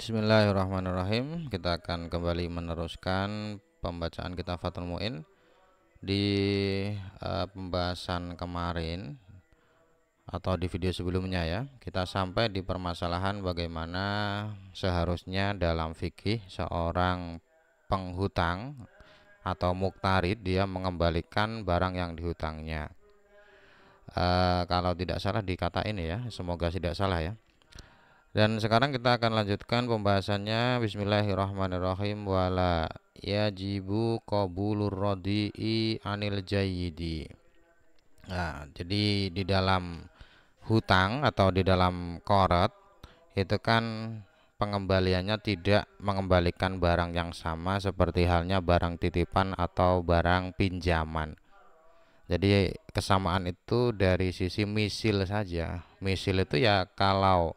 Bismillahirrahmanirrahim. Kita akan kembali meneruskan pembacaan kitab Fathul Mu'in. Di pembahasan kemarin atau di video sebelumnya ya, kita sampai di permasalahan bagaimana seharusnya dalam fikih seorang penghutang atau muktarid dia mengembalikan barang yang dihutangnya. Kalau tidak salah dikata ini ya, semoga tidak salah ya. Dan sekarang kita akan lanjutkan pembahasannya. Bismillahirrahmanirrahim. Wala yajibu qabulur radi'i anil jayyidi. Nah, jadi di dalam hutang atau di dalam qard itu kan pengembaliannya tidak mengembalikan barang yang sama seperti halnya barang titipan atau barang pinjaman. Jadi kesamaan itu dari sisi misil saja. Misil itu ya kalau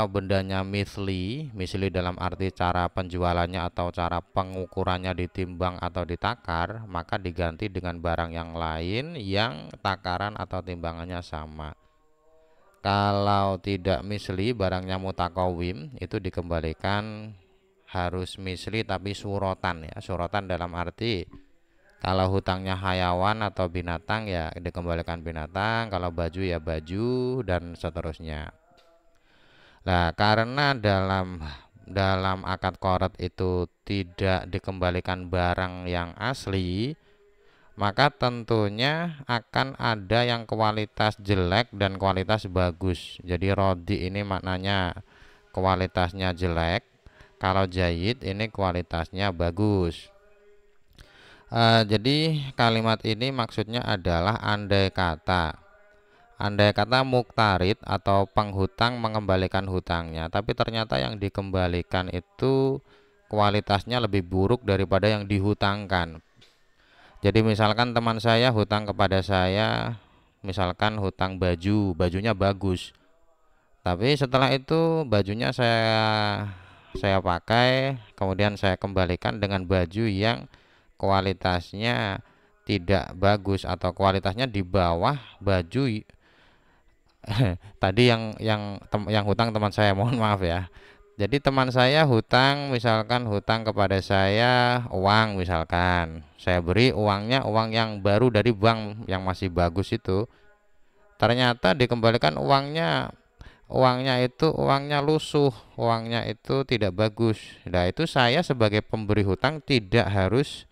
bendanya misli dalam arti cara penjualannya atau cara pengukurannya ditimbang atau ditakar, maka diganti dengan barang yang lain yang takaran atau timbangannya sama. Kalau tidak misli, barangnya mutakawim, itu dikembalikan harus misli tapi surotan ya. Surotan dalam arti kalau hutangnya hayawan atau binatang ya dikembalikan binatang, kalau baju ya baju dan seterusnya. Nah, karena dalam akad qard itu tidak dikembalikan barang yang asli, maka tentunya akan ada yang kualitas jelek dan kualitas bagus. Jadi rodi ini maknanya kualitasnya jelek, kalau jayid ini kualitasnya bagus. Jadi kalimat ini maksudnya adalah andai kata muktarid atau penghutang mengembalikan hutangnya, tapi ternyata yang dikembalikan itu kualitasnya lebih buruk daripada yang dihutangkan. Jadi misalkan teman saya hutang kepada saya, misalkan hutang bajunya bagus, tapi setelah itu bajunya saya pakai, kemudian saya kembalikan dengan baju yang kualitasnya tidak bagus atau kualitasnya di bawah baju tadi yang hutang teman saya, mohon maaf ya. Jadi teman saya misalkan hutang kepada saya uang, misalkan saya beri uangnya, uang yang baru dari bank yang masih bagus itu, ternyata dikembalikan uangnya lusuh, uangnya itu tidak bagus. Nah, itu saya sebagai pemberi hutang tidak harus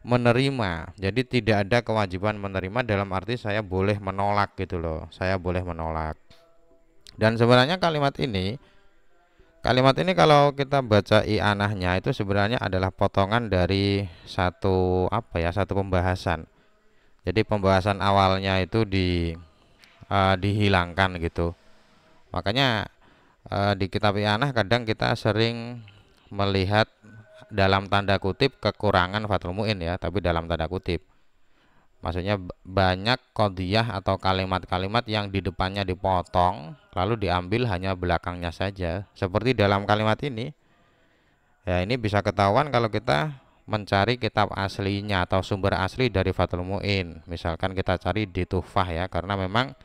menerima. Jadi tidak ada kewajiban menerima dalam arti saya boleh menolak gitu loh. Saya boleh menolak. Dan sebenarnya kalimat ini kalau kita baca i'anahnya itu sebenarnya adalah potongan dari satu pembahasan. Jadi pembahasan awalnya itu dihilangkan gitu. Makanya di kitab i'anah kadang kita sering melihat dalam tanda kutip kekurangan Fathul Mu'in ya, tapi dalam tanda kutip. Maksudnya banyak qadhiyah atau kalimat-kalimat yang di depannya dipotong lalu diambil hanya belakangnya saja. Seperti dalam kalimat ini. Ya, ini bisa ketahuan kalau kita mencari kitab aslinya atau sumber asli dari Fathul Mu'in. Misalkan kita cari di Tuhfah ya, karena memang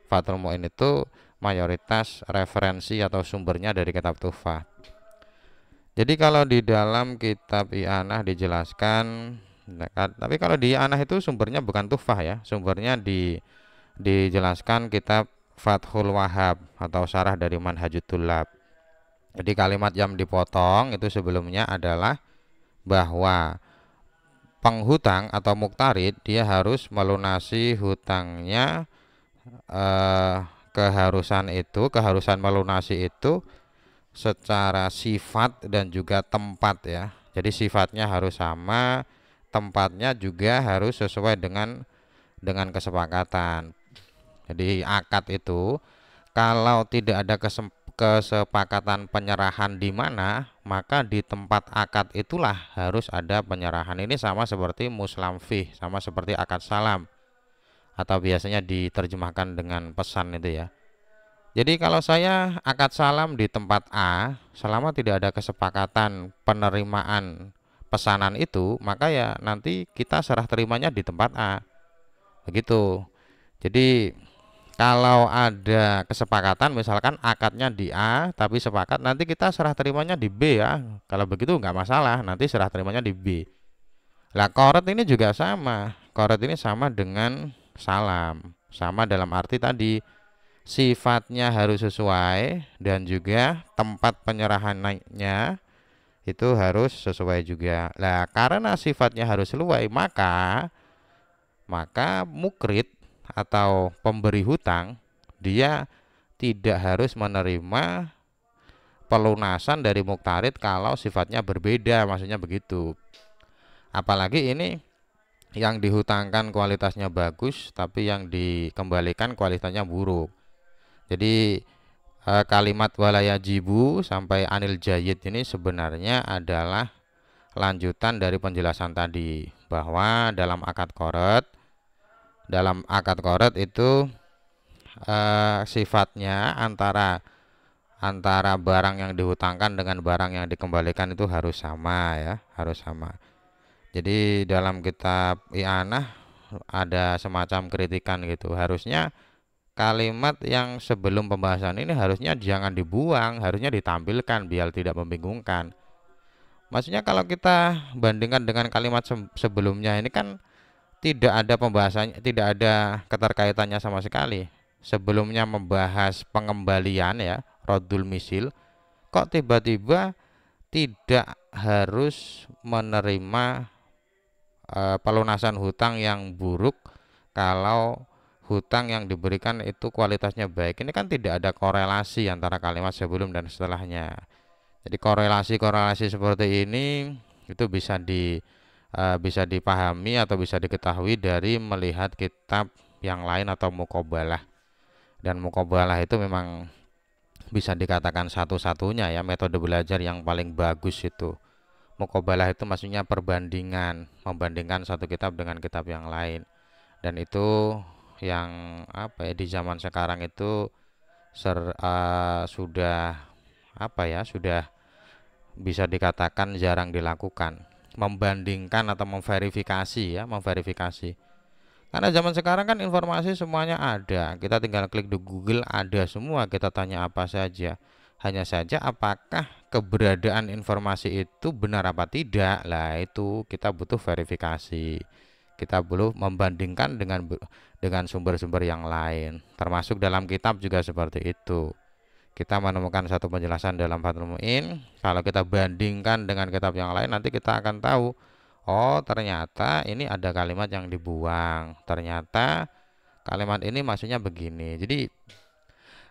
Fathul Mu'in itu mayoritas referensi atau sumbernya dari kitab Tuhfah. Jadi kalau di dalam kitab i'anah dijelaskan, tapi kalau di i'anah itu sumbernya bukan Tuhfah ya, sumbernya dijelaskan kitab Fathul Wahhab atau syarah dari Manhajut Thullab. Jadi kalimat yang dipotong itu sebelumnya adalah bahwa penghutang atau muktarid dia harus melunasi hutangnya, keharusan melunasi itu secara sifat dan juga tempat ya. Jadi sifatnya harus sama, tempatnya juga harus sesuai dengan kesepakatan. Jadi akad itu kalau tidak ada kesepakatan penyerahan di mana, maka di tempat akad itulah harus ada penyerahan. Ini sama seperti muslam fih, sama seperti akad salam atau biasanya diterjemahkan dengan pesan itu ya. Jadi kalau saya akad salam di tempat A, selama tidak ada kesepakatan penerimaan pesanan itu, maka ya nanti kita serah terimanya di tempat A. Begitu. Jadi Kalau ada kesepakatan misalkan akadnya di A tapi sepakat nanti kita serah terimanya di B ya. Kalau begitu nggak masalah, nanti serah terimanya di B. Lah koret ini juga sama. Koret ini sama dengan salam. Sama dalam arti tadi sifatnya harus sesuai dan juga tempat penyerahannya itu harus sesuai juga. Lah karena sifatnya harus sesuai maka mukrid atau pemberi hutang dia tidak harus menerima pelunasan dari muktarid kalau sifatnya berbeda, maksudnya begitu. Apalagi ini yang dihutangkan kualitasnya bagus tapi yang dikembalikan kualitasnya buruk. Jadi kalimat walayajibu sampai anil jayid ini sebenarnya adalah lanjutan dari penjelasan tadi bahwa dalam akad qoret itu sifatnya antara barang yang dihutangkan dengan barang yang dikembalikan itu harus sama ya, harus sama. Jadi dalam kitab i'anah ada semacam kritikan gitu. Harusnya kalimat yang sebelum pembahasan ini harusnya jangan dibuang, harusnya ditampilkan biar tidak membingungkan. Maksudnya kalau kita bandingkan dengan kalimat sebelumnya ini kan tidak ada pembahasannya, tidak ada keterkaitannya sama sekali. Sebelumnya membahas pengembalian ya, rodul misil, kok tiba-tiba tidak harus menerima pelunasan hutang yang buruk kalau hutang yang diberikan itu kualitasnya baik. Ini kan tidak ada korelasi antara kalimat sebelum dan setelahnya. Jadi korelasi-korelasi seperti ini itu bisa dipahami atau bisa diketahui dari melihat kitab yang lain atau muqabalah. Dan muqabalah itu memang bisa dikatakan satu-satunya ya metode belajar yang paling bagus itu. Muqabalah itu maksudnya perbandingan, membandingkan satu kitab dengan kitab yang lain. Dan itu yang apa ya di zaman sekarang itu sudah apa ya, sudah bisa dikatakan jarang dilakukan. Membandingkan atau memverifikasi ya, memverifikasi. Karena zaman sekarang kan informasi semuanya ada. Kita tinggal klik di Google ada semua, kita tanya apa saja. Hanya saja apakah keberadaan informasi itu benar apa tidak. Lah itu kita butuh verifikasi. Kita perlu membandingkan dengan sumber-sumber yang lain. Termasuk dalam kitab juga seperti itu. Kita menemukan satu penjelasan dalam Fathul Mu'in, kalau kita bandingkan dengan kitab yang lain nanti kita akan tahu, oh ternyata ini ada kalimat yang dibuang, ternyata kalimat ini maksudnya begini. Jadi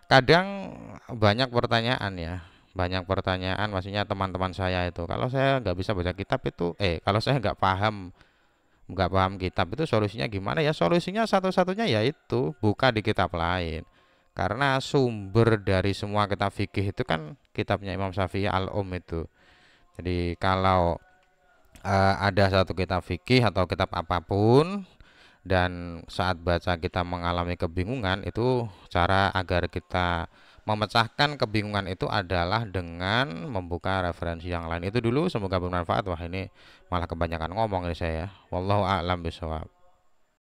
kadang banyak pertanyaan ya, banyak pertanyaan, maksudnya teman-teman saya itu kalau saya nggak bisa baca kitab itu kalau saya nggak paham kitab itu solusinya gimana ya? Solusinya satu-satunya yaitu buka di kitab lain. Karena sumber dari semua kitab fikih itu kan kitabnya Imam Syafi'i itu. Jadi kalau ada satu kitab fikih atau kitab apapun dan saat baca kita mengalami kebingungan, itu cara agar kita memecahkan kebingungan itu adalah dengan membuka referensi yang lain. Itu dulu, semoga bermanfaat. Wah ini malah kebanyakan ngomong ini saya. Wallahu a'lam bishawab.